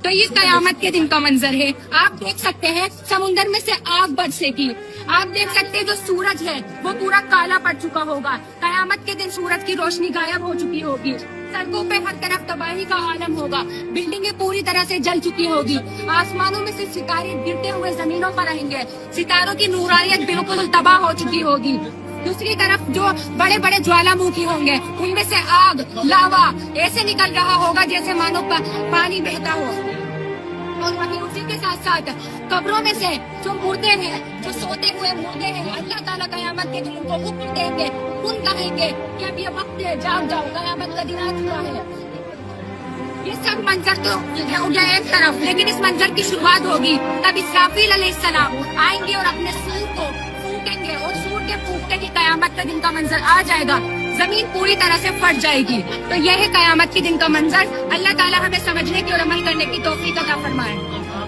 تو یہ قیامت کے دن کا منظر ہے. آپ دیکھ سکتے ہیں سمندر میں سے آگ برسے گی. آپ دیکھ سکتے ہیں جو سورج ہے وہ پورا کالا پڑ چکا ہوگا. قیامت کے دن سورج کی روشنی غائب ہو چکی ہوگی. سڑکوں پہ ہر طرف تباہی کا عالم ہوگا. بلڈنگیں پوری طرح سے جل چکی ہوگی. آسمانوں میں سے ستارے گرتے ہوئے زمینوں پر آئیں گے. ستاروں کی نورانیت بالکل تباہ ہو چکی ہوگی. دوسری طرف جو بڑے بڑے جوالا مکھی ہوں گے ان میں سے آگ لاوا ایسے نکل رہا ہوگا جیسے مانو پانی بہتا ہو. اور وہیں اسی کے ساتھ ساتھ قبروں میں سے جو مردے ہیں, جو سوتے ہوئے مردے ہیں, اللہ تعالیٰ قیامت کے دن ان کو حکم دیں گے, ان کہیں گے کہ اب یہ وقت ہے, جاگ جاؤ, قیامت کا دن آ چکا ہے. یہ سب منظر تو ہو گیا ایک طرف, لیکن اس منظر کی شروعات ہوگی تب اسرافیل علیہ السلام آئیں گے اور اپنے سور کو پھونکیں گے, اور سور کے پھونکتے ہی قیامت کا دن کا منظر آ جائے گا. زمین پوری طرح سے پھٹ جائے گی. تو یہ ہے قیامت کے دن کا منظر. اللہ تعالیٰ ہمیں سمجھنے کی اور عمل کرنے کی توفیق عطا فرمائے.